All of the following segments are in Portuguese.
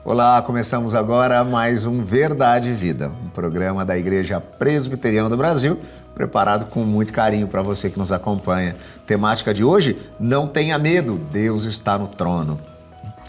Olá, começamos agora mais um Verdade e Vida, um programa da Igreja Presbiteriana do Brasil, preparado com muito carinho para você que nos acompanha. Temática de hoje, não tenha medo, Deus está no trono.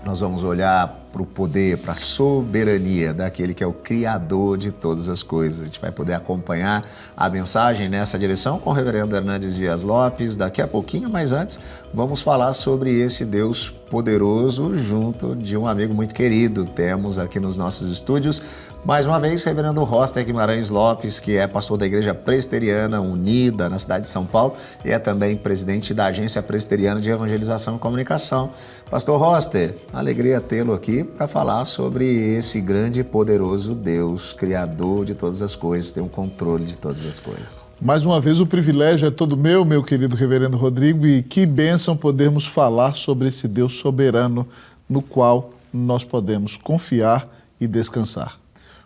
Nós vamos olhar para o poder, para a soberania daquele que é o Criador de todas as coisas. A gente vai poder acompanhar a mensagem nessa direção com o reverendo Hernandes Dias Lopes daqui a pouquinho, mas antes vamos falar sobre esse Deus poderoso junto de um amigo muito querido. Temos aqui nos nossos estúdios, mais uma vez, reverendo Roster Guimarães Lopes, que é pastor da Igreja Presbiteriana Unida na cidade de São Paulo e é também presidente da Agência Presbiteriana de Evangelização e Comunicação. Pastor Roster, alegria tê-lo aqui para falar sobre esse grande e poderoso Deus, Criador de todas as coisas, tem um controle de todas as coisas. Mais uma vez o privilégio é todo meu querido reverendo Rodrigo, e que bênção podermos falar sobre esse Deus soberano no qual nós podemos confiar e descansar.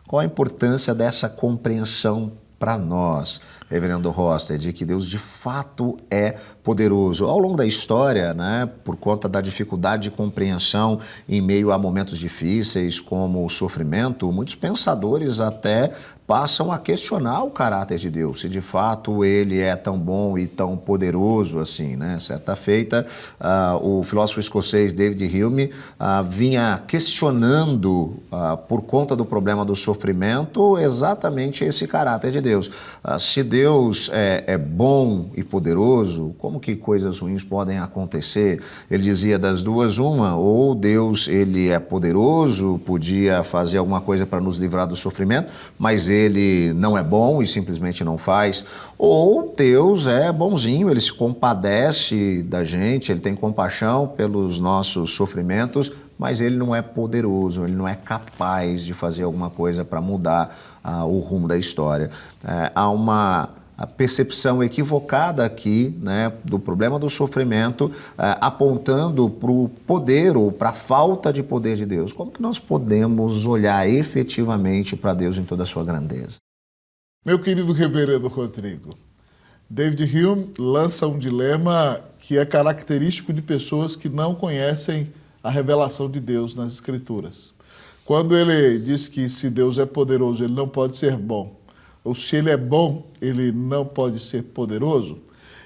Qual a importância dessa compreensão para nós, reverendo Roster, de que Deus de fato é poderoso? Ao longo da história, por conta da dificuldade de compreensão em meio a momentos difíceis como o sofrimento, muitos pensadores até passam a questionar o caráter de Deus, se de fato ele é tão bom e tão poderoso assim, Certa feita, o filósofo escocês David Hume vinha questionando, por conta do problema do sofrimento, exatamente esse caráter de Deus. Se Deus é bom e poderoso, como que coisas ruins podem acontecer? Ele dizia das duas uma, ou Deus ele é poderoso, podia fazer alguma coisa para nos livrar do sofrimento, mas ele não é bom e simplesmente não faz, ou Deus é bonzinho, ele se compadece da gente, ele tem compaixão pelos nossos sofrimentos, mas ele não é poderoso, ele não é capaz de fazer alguma coisa para mudar o rumo da história. Há uma percepção equivocada aqui, do problema do sofrimento, apontando para o poder ou para a falta de poder de Deus. Como que nós podemos olhar efetivamente para Deus em toda a sua grandeza? Meu querido reverendo Rodrigo, David Hume lança um dilema que é característico de pessoas que não conhecem a revelação de Deus nas Escrituras. Quando ele diz que se Deus é poderoso, ele não pode ser bom, ou se ele é bom, ele não pode ser poderoso,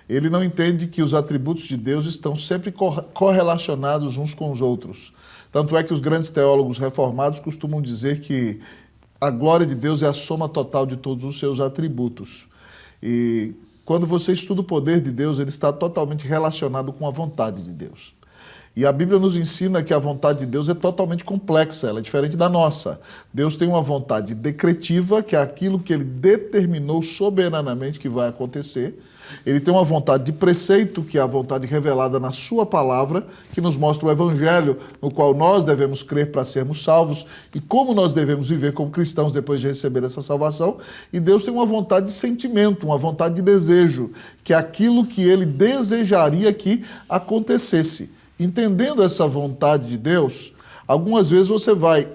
ele não entende que os atributos de Deus estão sempre correlacionados uns com os outros. Tanto é que os grandes teólogos reformados costumam dizer que a glória de Deus é a soma total de todos os seus atributos. E quando você estuda o poder de Deus, ele está totalmente relacionado com a vontade de Deus. E a Bíblia nos ensina que a vontade de Deus é totalmente complexa, ela é diferente da nossa. Deus tem uma vontade decretiva, que é aquilo que ele determinou soberanamente que vai acontecer. Ele tem uma vontade de preceito, que é a vontade revelada na sua palavra, que nos mostra o evangelho, no qual nós devemos crer para sermos salvos e como nós devemos viver como cristãos depois de receber essa salvação. E Deus tem uma vontade de sentimento, uma vontade de desejo, que é aquilo que ele desejaria que acontecesse. Entendendo essa vontade de Deus, algumas vezes você vai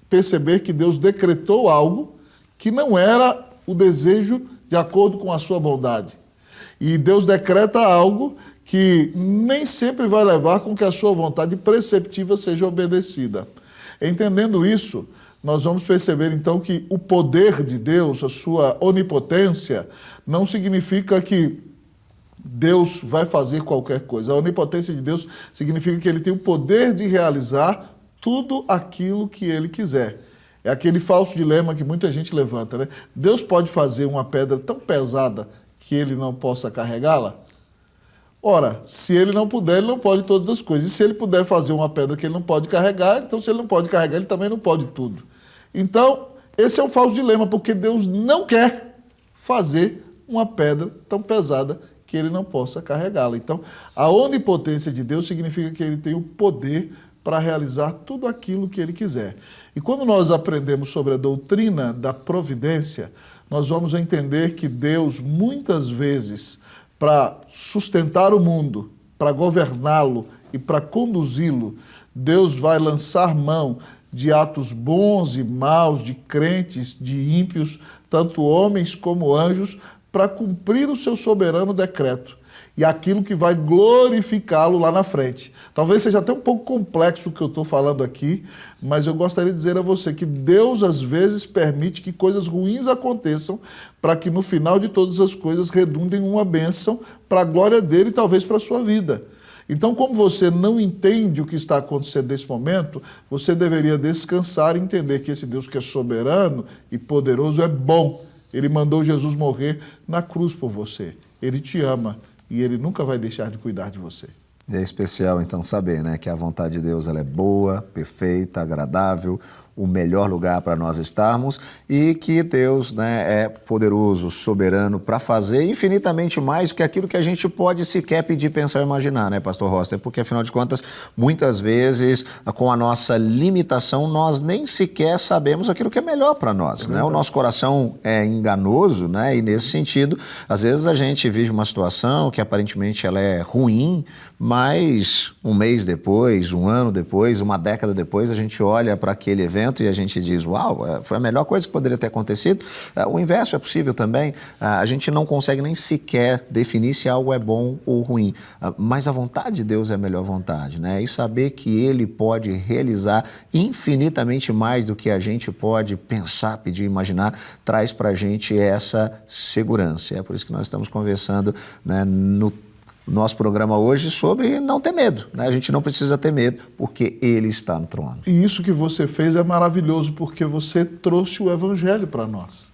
perceber que Deus decretou algo que não era o desejo de acordo com a sua bondade. E Deus decreta algo que nem sempre vai levar com que a sua vontade preceptiva seja obedecida. Entendendo isso, nós vamos perceber então que o poder de Deus, a sua onipotência, não significa que Deus vai fazer qualquer coisa. A onipotência de Deus significa que ele tem o poder de realizar tudo aquilo que ele quiser. É aquele falso dilema que muita gente levanta, Deus pode fazer uma pedra tão pesada que ele não possa carregá-la? Ora, se ele não puder, ele não pode todas as coisas. E se ele puder fazer uma pedra que ele não pode carregar, então se ele não pode carregar, ele também não pode tudo. Então, esse é o falso dilema, porque Deus não quer fazer uma pedra tão pesada que ele não possa carregá-la. Então, a onipotência de Deus significa que ele tem o poder para realizar tudo aquilo que ele quiser. E quando nós aprendemos sobre a doutrina da providência, nós vamos entender que Deus, muitas vezes, para sustentar o mundo, para governá-lo e para conduzi-lo, Deus vai lançar mão de atos bons e maus, de crentes, de ímpios, tanto homens como anjos, para cumprir o seu soberano decreto. e aquilo que vai glorificá-lo lá na frente. Talvez seja até um pouco complexo o que eu estou falando aqui, mas eu gostaria de dizer a você que Deus às vezes permite que coisas ruins aconteçam para que no final de todas as coisas redundem uma bênção para a glória dele e talvez para a sua vida. Então, como você não entende o que está acontecendo nesse momento, você deveria descansar e entender que esse Deus que é soberano e poderoso é bom. Ele mandou Jesus morrer na cruz por você. Ele te ama e ele nunca vai deixar de cuidar de você. É especial, então, saber, né, que a vontade de Deus ela é boa, perfeita, agradável, o melhor lugar para nós estarmos e que Deus, né, é poderoso, soberano para fazer infinitamente mais do que aquilo que a gente pode sequer pedir, pensar ou imaginar, né, Pastor Roster? Porque, afinal de contas, muitas vezes, com a nossa limitação, nós nem sequer sabemos aquilo que é melhor para nós, né? O nosso coração é enganoso, né? E, nesse sentido, às vezes a gente vive uma situação que aparentemente ela é ruim, mas um mês depois, um ano depois, uma década depois, a gente olha para aquele evento e a gente diz, uau, foi a melhor coisa que poderia ter acontecido. O inverso é possível também. A gente não consegue nem sequer definir se algo é bom ou ruim. Mas a vontade de Deus é a melhor vontade, né? E saber que Ele pode realizar infinitamente mais do que a gente pode pensar, pedir, imaginar, traz para a gente essa segurança. É por isso que nós estamos conversando, né, no nosso programa hoje sobre não ter medo, né? A gente não precisa ter medo porque Ele está no trono. E isso que você fez é maravilhoso porque você trouxe o Evangelho para nós.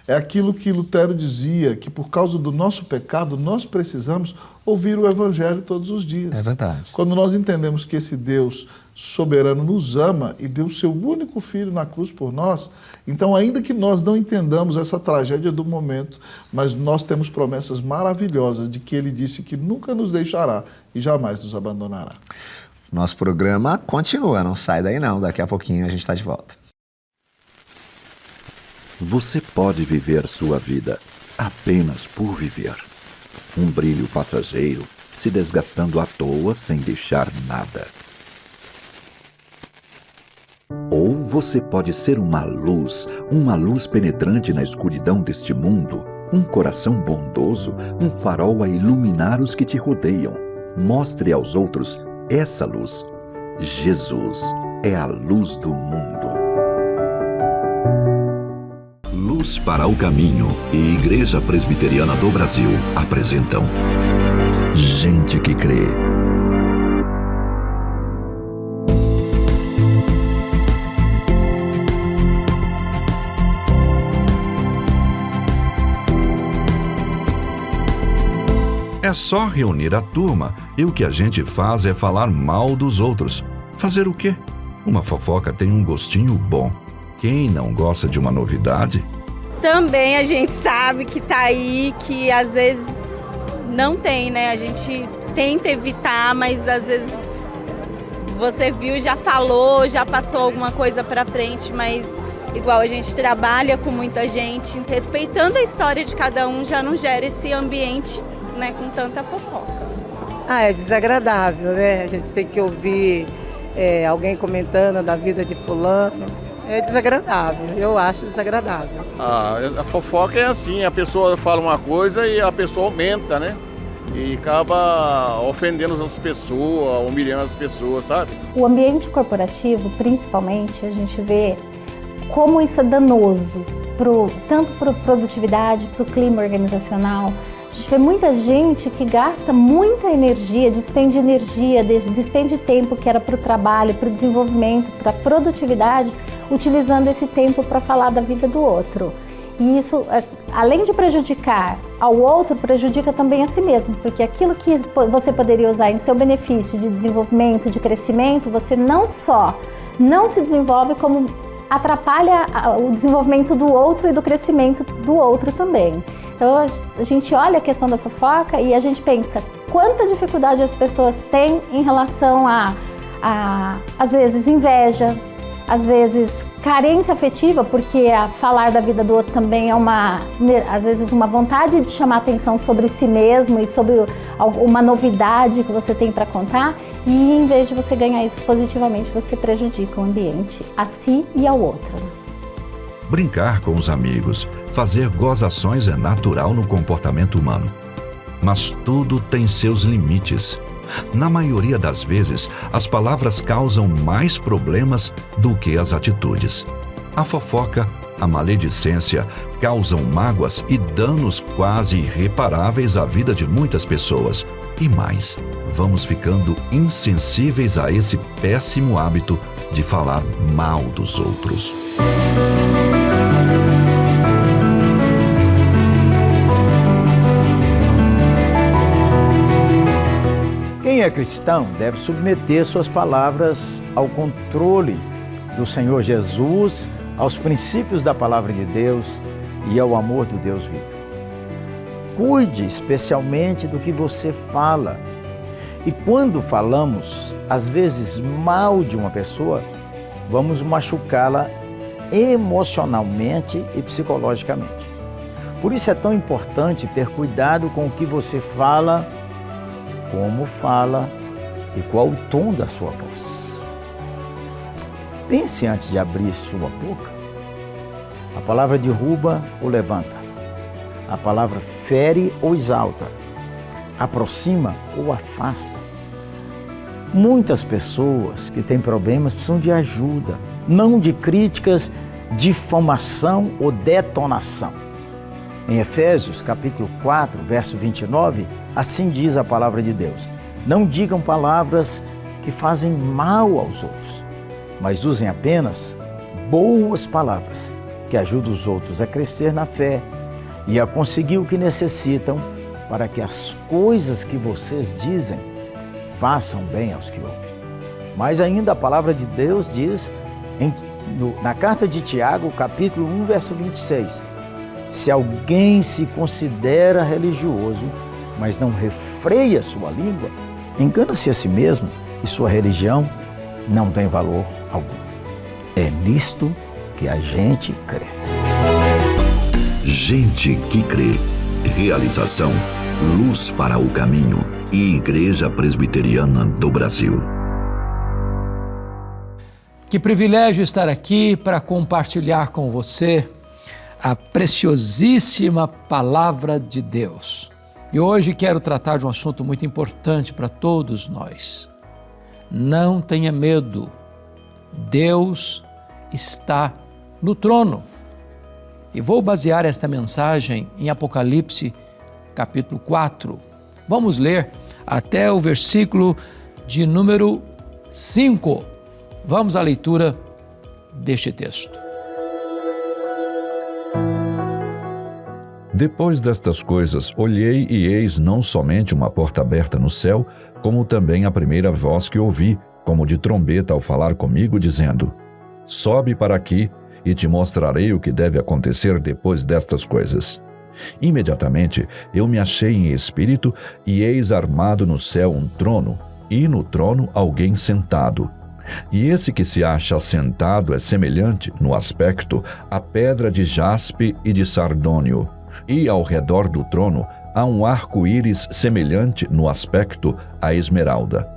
É aquilo que Lutero dizia, que por causa do nosso pecado nós precisamos ouvir o Evangelho todos os dias. É verdade. Quando nós entendemos que esse Deus soberano nos ama e deu o seu único filho na cruz por nós, então ainda que nós não entendamos essa tragédia do momento, mas nós temos promessas maravilhosas de que Ele disse que nunca nos deixará e jamais nos abandonará. Nosso programa continua, não sai daí não, daqui a pouquinho a gente está de volta. Você pode viver sua vida apenas por viver. Um brilho passageiro, se desgastando à toa sem deixar nada. Ou você pode ser uma luz penetrante na escuridão deste mundo, um coração bondoso, um farol a iluminar os que te rodeiam. Mostre aos outros essa luz. Jesus é a luz do mundo. Luz para o Caminho e Igreja Presbiteriana do Brasil apresentam Gente que Crê. É só reunir a turma e o que a gente faz é falar mal dos outros. Fazer o quê? Uma fofoca tem um gostinho bom. Quem não gosta de uma novidade? Também a gente sabe que tá aí, que às vezes não tem, né? A gente tenta evitar, mas às vezes você viu, já falou, já passou alguma coisa pra frente, mas igual a gente trabalha com muita gente, respeitando a história de cada um, já não gera esse ambiente, né, com tanta fofoca. É desagradável, né? A gente tem que ouvir alguém comentando da vida de fulano. É desagradável, eu acho desagradável. A fofoca é assim, a pessoa fala uma coisa e a pessoa aumenta, né? E acaba ofendendo as outras pessoas, humilhando as pessoas, sabe? O ambiente corporativo, principalmente, a gente vê como isso é danoso, tanto para a produtividade, para o clima organizacional. A gente vê muita gente que gasta muita energia, despende tempo que era para o trabalho, para o desenvolvimento, para a produtividade, utilizando esse tempo para falar da vida do outro. E isso, além de prejudicar ao outro, prejudica também a si mesmo, porque aquilo que você poderia usar em seu benefício de desenvolvimento, de crescimento, você não só não se desenvolve, como atrapalha o desenvolvimento do outro e do crescimento do outro também. Então a gente olha a questão da fofoca e a gente pensa quanta dificuldade as pessoas têm em relação às vezes, inveja, às vezes carência afetiva, porque falar da vida do outro também é às vezes uma vontade de chamar atenção sobre si mesmo e sobre uma novidade que você tem para contar, e em vez de você ganhar isso positivamente, você prejudica o ambiente, a si e ao outro. Brincar com os amigos, fazer gozações é natural no comportamento humano. mas tudo tem seus limites. Na maioria das vezes, as palavras causam mais problemas do que as atitudes. A fofoca, a maledicência causam mágoas e danos quase irreparáveis à vida de muitas pessoas. E mais, vamos ficando insensíveis a esse péssimo hábito de falar mal dos outros. Quem é cristão deve submeter suas palavras ao controle do Senhor Jesus, aos princípios da palavra de Deus e ao amor do Deus vivo. Cuide especialmente do que você fala. E quando falamos, às vezes, mal de uma pessoa, vamos machucá-la emocionalmente e psicologicamente. Por isso é tão importante ter cuidado com o que você fala, como fala e qual o tom da sua voz. Pense antes de abrir sua boca. A palavra derruba ou levanta. A palavra fere ou exalta. Aproxima ou afasta. Muitas pessoas que têm problemas precisam de ajuda, não de críticas, difamação ou detonação. Em Efésios, capítulo 4, verso 29, assim diz a palavra de Deus: não digam palavras que fazem mal aos outros, mas usem apenas boas palavras que ajudam os outros a crescer na fé e a conseguir o que necessitam para que as coisas que vocês dizem façam bem aos que ouvem. Mas ainda a palavra de Deus diz, na carta de Tiago, capítulo 1, verso 26, se alguém se considera religioso, mas não refreia sua língua, engana-se a si mesmo e sua religião não tem valor algum. É nisto que a gente crê. Gente que crê. Realização: Luz para o Caminho e Igreja Presbiteriana do Brasil. Que privilégio estar aqui para compartilhar com você a preciosíssima Palavra de Deus. E hoje quero tratar de um assunto muito importante para todos nós. Não tenha medo. Deus está no trono. E vou basear esta mensagem em Apocalipse, capítulo 4. Vamos ler até o versículo de número 5. Vamos à leitura deste texto. Depois destas coisas, olhei e eis não somente uma porta aberta no céu, como também a primeira voz que ouvi, como de trombeta ao falar comigo, dizendo: sobe para aqui e te mostrarei o que deve acontecer depois destas coisas. Imediatamente eu me achei em espírito e eis armado no céu um trono, e no trono alguém sentado. E esse que se acha sentado é semelhante, no aspecto, à pedra de jaspe e de sardônio. E ao redor do trono há um arco-íris semelhante, no aspecto, à esmeralda.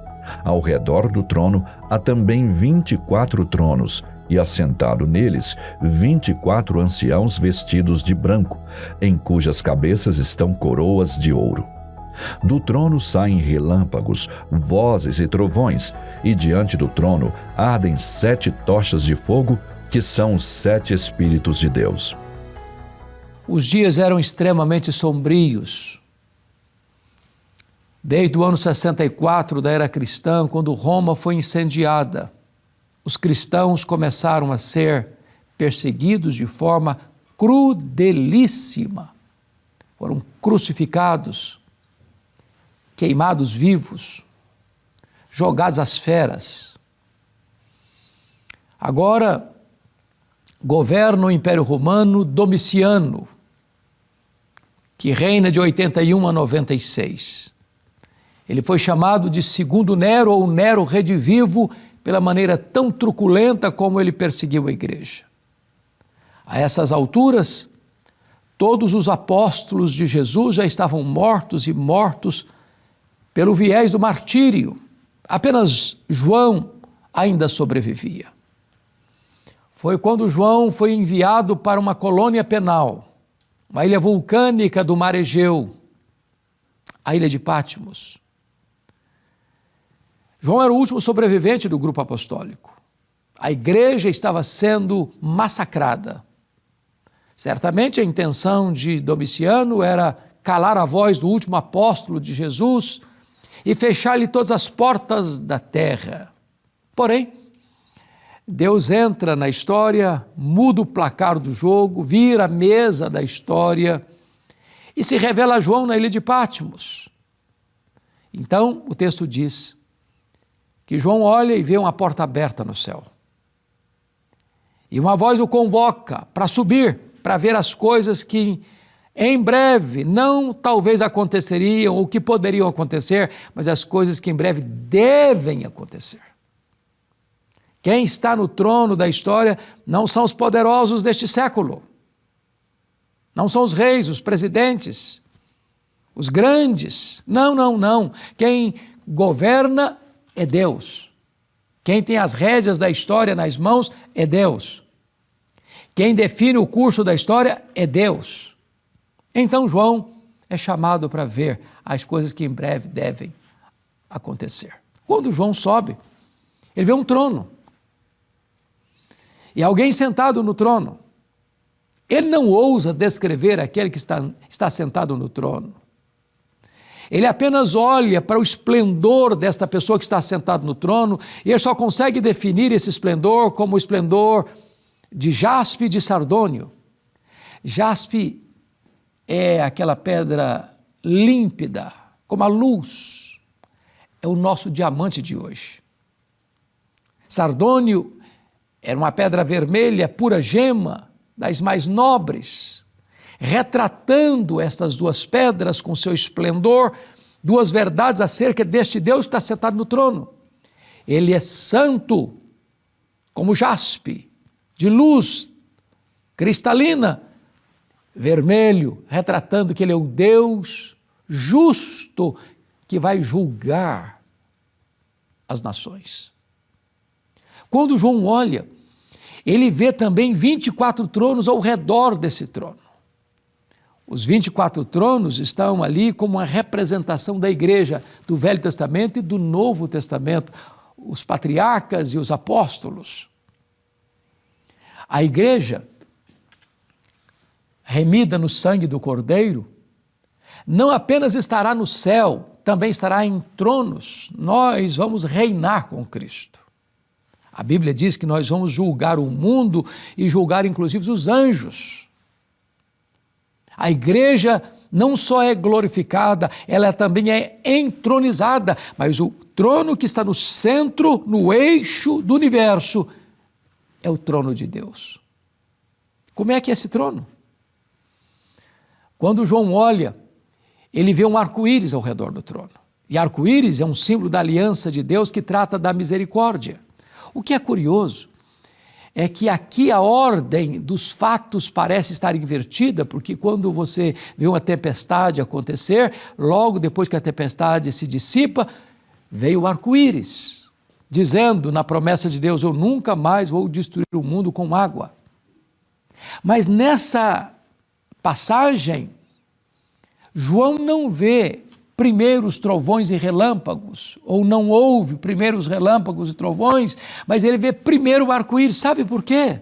Ao redor do trono há também 24 tronos, e assentado neles 24 anciãos vestidos de branco, em cujas cabeças estão coroas de ouro. Do trono saem relâmpagos, vozes e trovões, e diante do trono ardem 7 tochas de fogo, que são os 7 Espíritos de Deus. Os dias eram extremamente sombrios. Desde o ano 64 da era cristã, quando Roma foi incendiada, os cristãos começaram a ser perseguidos de forma crudelíssima. Foram crucificados, queimados vivos, jogados às feras. Agora, governa o Império Romano Domiciano, que reina de 81 a 96. Ele foi chamado de Segundo Nero ou Nero Redivivo pela maneira tão truculenta como ele perseguiu a igreja. A essas alturas, todos os apóstolos de Jesus já estavam mortos e mortos pelo viés do martírio. Apenas João ainda sobrevivia. Foi quando João foi enviado para uma colônia penal, uma ilha vulcânica do mar Egeu. à ilha de Patmos. João era o último sobrevivente do grupo apostólico. A igreja estava sendo massacrada. Certamente a intenção de Domiciano era calar a voz do último apóstolo de Jesus e fechar-lhe todas as portas da terra. Porém, Deus entra na história, muda o placar do jogo, vira a mesa da história e se revela a João na ilha de Patmos. Então, o texto diz que João olha e vê uma porta aberta no céu. E uma voz o convoca para subir, para ver as coisas que em breve não talvez aconteceriam ou que poderiam acontecer, mas as coisas que em breve devem acontecer. Quem está no trono da história não são os poderosos deste século, não são os reis, os presidentes, os grandes, não. Quem governa é Deus. Quem tem as rédeas da história nas mãos é Deus. Quem define o curso da história é Deus. Então João é chamado para ver as coisas que em breve devem acontecer. Quando João sobe, ele vê um trono. E alguém sentado no trono. Ele não ousa descrever aquele que está sentado no trono. Ele apenas olha para o esplendor desta pessoa que está sentada no trono e ele só consegue definir esse esplendor como o esplendor de jaspe e de sardônio. Jaspe é aquela pedra límpida, como a luz. É o nosso diamante de hoje. Sardônio era uma pedra vermelha, pura gema, das mais nobres, retratando estas duas pedras com seu esplendor, duas verdades acerca deste Deus que está sentado no trono. Ele é santo, como jaspe, de luz cristalina, vermelho, retratando que ele é o Deus justo que vai julgar as nações. Quando João olha, ele vê também 24 tronos ao redor desse trono. Os 24 tronos estão ali como uma representação da igreja do Velho Testamento e do Novo Testamento, os patriarcas e os apóstolos. A igreja, remida no sangue do Cordeiro, não apenas estará no céu, também estará em tronos. Nós vamos reinar com Cristo. A Bíblia diz que nós vamos julgar o mundo e julgar inclusive os anjos. A igreja não só é glorificada, ela também é entronizada, mas o trono que está no centro, no eixo do universo, é o trono de Deus. Como é que é esse trono? Quando João olha, ele vê um arco-íris ao redor do trono. E arco-íris é um símbolo da aliança de Deus que trata da misericórdia. O que é curioso é que aqui a ordem dos fatos parece estar invertida, porque quando você vê uma tempestade acontecer, logo depois que a tempestade se dissipa, veio o arco-íris, dizendo na promessa de Deus, eu nunca mais vou destruir o mundo com água. Mas nessa passagem, João não vê primeiros trovões e relâmpagos, ou não ouve primeiros relâmpagos e trovões, mas ele vê primeiro o arco-íris. Sabe por quê?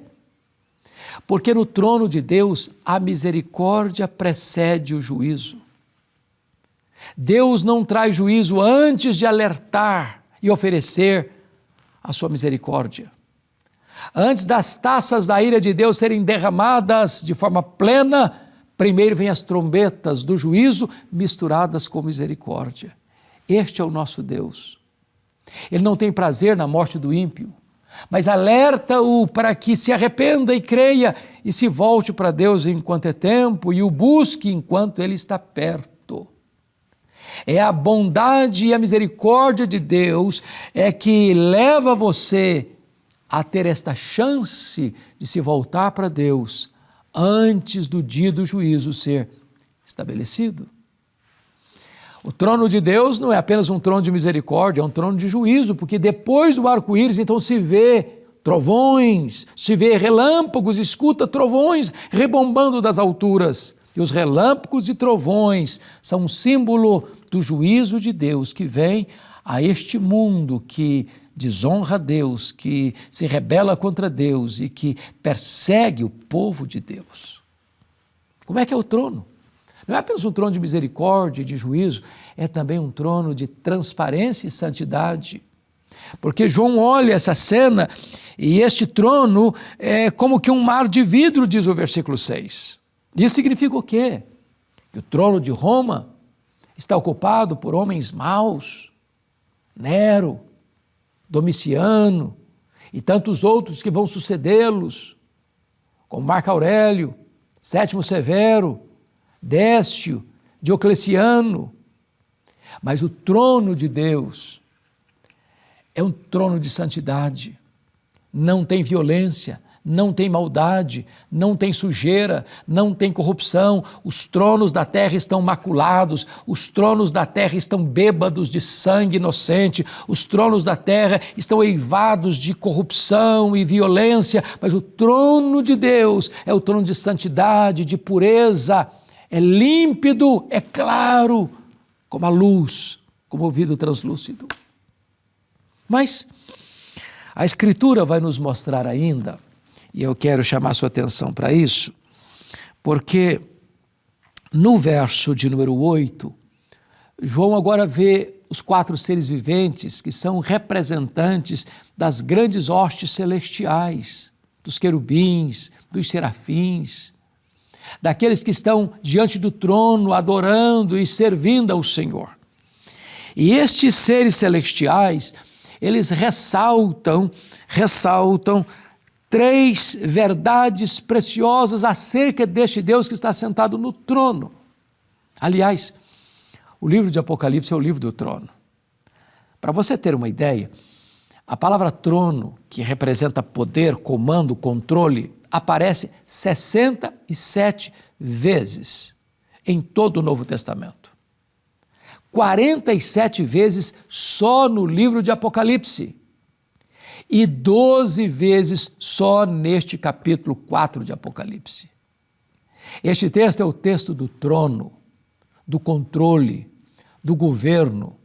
Porque no trono de Deus a misericórdia precede o juízo. Deus não traz juízo antes de alertar e oferecer a sua misericórdia. Antes das taças da ira de Deus serem derramadas de forma plena, primeiro vem as trombetas do juízo misturadas com misericórdia. Este é o nosso Deus. Ele não tem prazer na morte do ímpio, mas alerta-o para que se arrependa e creia e se volte para Deus enquanto é tempo e o busque enquanto Ele está perto. É a bondade e a misericórdia de Deus que leva você a ter esta chance de se voltar para Deus antes do dia do juízo ser estabelecido. O trono de Deus não é apenas um trono de misericórdia, é um trono de juízo, porque depois do arco-íris, então se vê trovões, se vê relâmpagos, escuta trovões rebombando das alturas. E os relâmpagos e trovões são um símbolo do juízo de Deus que vem a este mundo que desonra Deus, que se rebela contra Deus e que persegue o povo de Deus. Como é que é o trono? Não é apenas um trono de misericórdia e de juízo, é também um trono de transparência e santidade. Porque João olha essa cena e este trono é como que um mar de vidro, diz o versículo 6. Isso significa o quê? Que o trono de Roma está ocupado por homens maus, Nero, Domiciano e tantos outros que vão sucedê-los, como Marco Aurélio, Sétimo Severo, Décio, Diocleciano. Mas o trono de Deus é um trono de santidade, não tem violência, não tem maldade, não tem sujeira, não tem corrupção. Os tronos da terra estão maculados, os tronos da terra estão bêbados de sangue inocente, os tronos da terra estão eivados de corrupção e violência, mas o trono de Deus é o trono de santidade, de pureza, é límpido, é claro, como a luz, como o vidro translúcido. Mas a Escritura vai nos mostrar ainda, e eu quero chamar sua atenção para isso, porque no verso de número 8, João agora vê os 4 seres viventes que são representantes das grandes hostes celestiais, dos querubins, dos serafins, daqueles que estão diante do trono adorando e servindo ao Senhor. E estes seres celestiais, eles ressaltam 3 verdades preciosas acerca deste Deus que está sentado no trono. Aliás, o livro de Apocalipse é o livro do trono. Para você ter uma ideia, a palavra trono, que representa poder, comando, controle, aparece 67 vezes em todo o Novo Testamento. 47 vezes só no livro de Apocalipse. E 12 vezes só neste capítulo 4 de Apocalipse. Este texto é o texto do trono, do controle, do governo,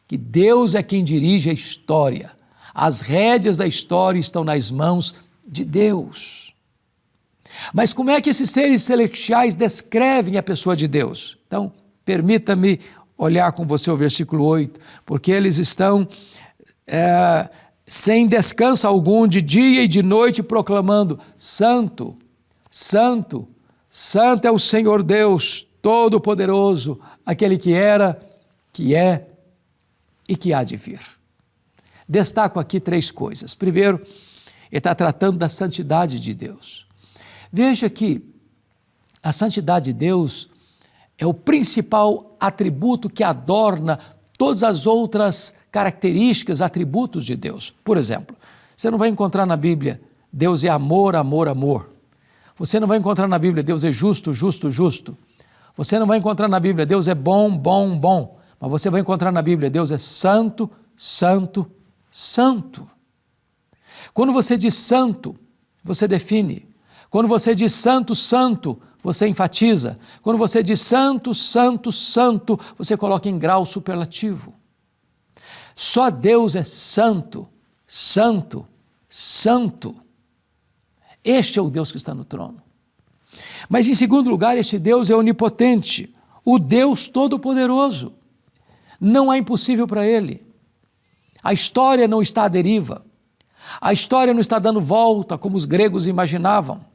que Deus é quem dirige a história. As rédeas da história estão nas mãos de Deus. Mas como é que esses seres celestiais descrevem a pessoa de Deus? Então, permita-me olhar com você o versículo 8, porque eles estão sem descanso algum, de dia e de noite, proclamando: Santo, Santo, Santo é o Senhor Deus Todo-Poderoso, aquele que era, que é e que há de vir. Destaco aqui 3 coisas. Primeiro, ele está tratando da santidade de Deus. Veja que a santidade de Deus é o principal atributo que adorna todas as outras características, atributos de Deus. Por exemplo, você não vai encontrar na Bíblia Deus é amor, amor, amor. Você não vai encontrar na Bíblia Deus é justo, justo, justo. Você não vai encontrar na Bíblia Deus é bom, bom, bom. Mas você vai encontrar na Bíblia Deus é santo, santo, santo. Quando você diz santo, você define. Quando você diz santo, santo, você enfatiza. Quando você diz santo, santo, santo, você coloca em grau superlativo. Só Deus é santo, santo, santo. Este é o Deus que está no trono. Mas em segundo lugar, este Deus é onipotente, o Deus Todo-Poderoso. Não há impossível para Ele. A história não está à deriva. A história não está dando volta como os gregos imaginavam.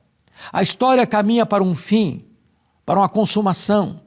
A história caminha para um fim, para uma consumação.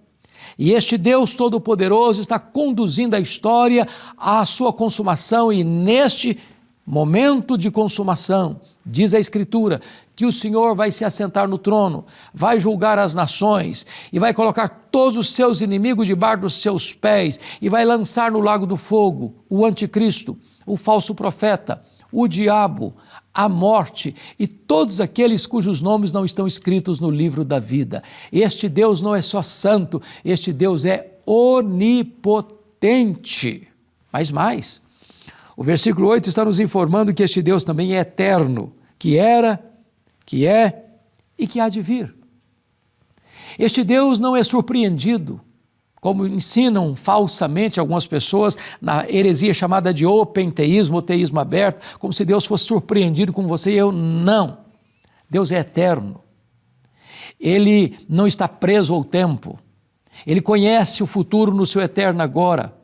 E este Deus Todo-Poderoso está conduzindo a história à sua consumação, e neste momento de consumação, diz a Escritura, que o Senhor vai se assentar no trono, vai julgar as nações e vai colocar todos os seus inimigos debaixo dos seus pés e vai lançar no lago do fogo o anticristo, o falso profeta, o diabo, a morte e todos aqueles cujos nomes não estão escritos no livro da vida. Este Deus não é só santo, este Deus é onipotente. Mas mais, o versículo 8 está nos informando que este Deus também é eterno, que era, que é e que há de vir. Este Deus não é surpreendido como ensinam falsamente algumas pessoas na heresia chamada de openteísmo, ou teísmo aberto, como se Deus fosse surpreendido com você e eu. Não. Deus é eterno. Ele não está preso ao tempo. Ele conhece o futuro no seu eterno agora.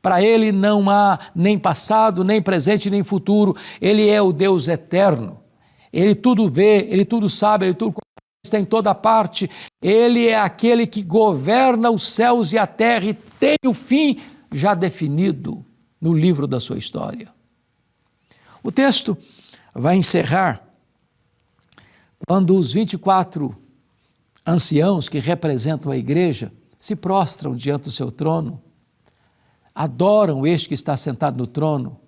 Para Ele não há nem passado, nem presente, nem futuro. Ele é o Deus eterno. Ele tudo vê, Ele tudo sabe, Ele tudo está em toda parte. Ele é aquele que governa os céus e a terra e tem o fim já definido no livro da sua história. O texto vai encerrar quando os 24 anciãos que representam a igreja se prostram diante do seu trono, adoram este que está sentado no trono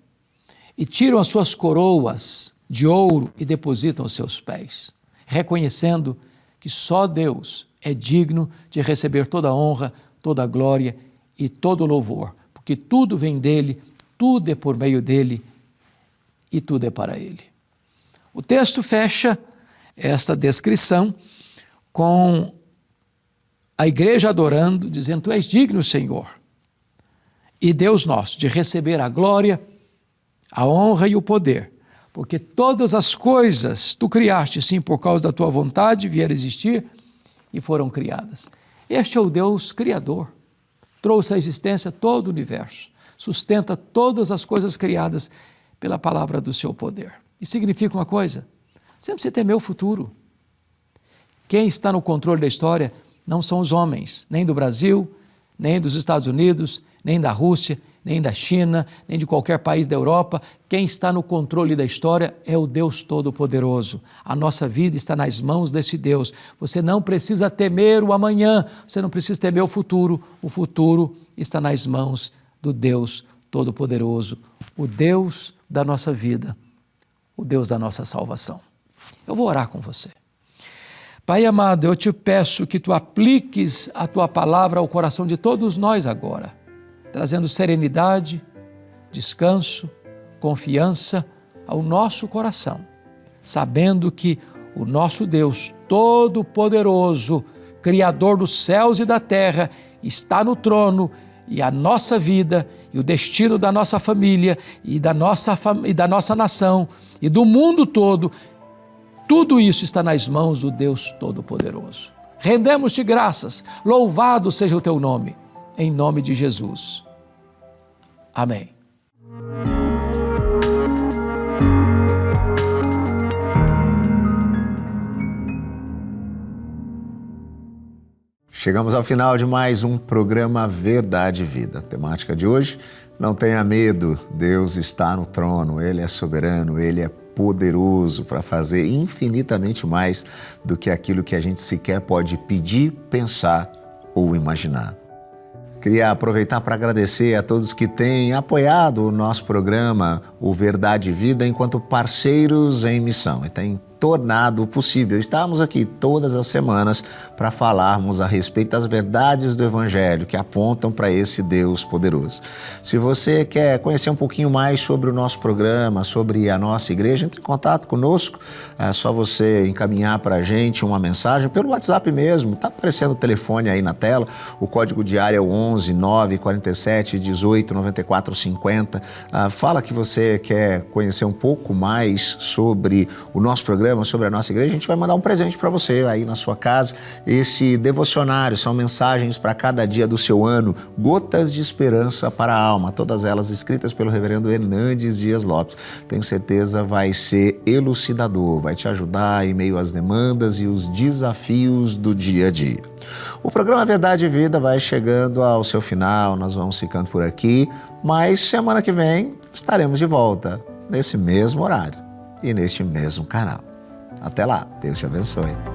e tiram as suas coroas de ouro e depositam aos seus pés, reconhecendo que só Deus é digno de receber toda a honra, toda a glória e todo o louvor, porque tudo vem dele, tudo é por meio dele e tudo é para ele. O texto fecha esta descrição com a igreja adorando, dizendo: Tu és digno, Senhor, e Deus nosso, de receber a glória, a honra e o poder, porque todas as coisas tu criaste, sim, por causa da tua vontade, vieram existir e foram criadas. Este é o Deus Criador, trouxe à existência todo o universo, sustenta todas as coisas criadas pela palavra do seu poder. E significa uma coisa: você não precisa temer o futuro. Quem está no controle da história não são os homens, nem do Brasil, nem dos Estados Unidos, nem da Rússia, nem da China, nem de qualquer país da Europa. Quem está no controle da história é o Deus Todo-Poderoso. A nossa vida está nas mãos desse Deus. Você não precisa temer o amanhã, você não precisa temer o futuro está nas mãos do Deus Todo-Poderoso, o Deus da nossa vida, o Deus da nossa salvação. Eu vou orar com você. Pai amado, eu te peço que tu apliques a tua palavra ao coração de todos nós agora, trazendo serenidade, descanso, confiança ao nosso coração, sabendo que o nosso Deus Todo-Poderoso, Criador dos céus e da terra, está no trono e a nossa vida e o destino da nossa família e da nossa nação e do mundo todo, tudo isso está nas mãos do Deus Todo-Poderoso. Rendemos-te graças, louvado seja o teu nome, em nome de Jesus. Amém. Chegamos ao final de mais um programa Verdade e Vida. A temática de hoje: não tenha medo, Deus está no trono, Ele é soberano, Ele é poderoso para fazer infinitamente mais do que aquilo que a gente sequer pode pedir, pensar ou imaginar. Queria aproveitar para agradecer a todos que têm apoiado o nosso programa, o Verdade e Vida, enquanto parceiros em missão, e têm tornado possível estarmos aqui todas as semanas para falarmos a respeito das verdades do Evangelho que apontam para esse Deus poderoso. Se você quer conhecer um pouquinho mais sobre o nosso programa, sobre a nossa igreja, entre em contato conosco. É só você encaminhar para a gente uma mensagem pelo WhatsApp mesmo. Está aparecendo o telefone aí na tela. O código de área é o 11 947 18 94 50. Fala que você quer conhecer um pouco mais sobre o nosso programa, sobre a nossa igreja. A gente vai mandar um presente para você aí na sua casa. Esse devocionário são mensagens para cada dia do seu ano, gotas de esperança para a alma, todas elas escritas pelo reverendo Hernandes Dias Lopes. Tenho certeza vai ser elucidador, vai te ajudar em meio às demandas e os desafios do dia a dia. O programa Verdade e Vida vai chegando ao seu final, nós vamos ficando por aqui, mas semana que vem estaremos de volta, nesse mesmo horário e neste mesmo canal. Até lá, Deus te abençoe.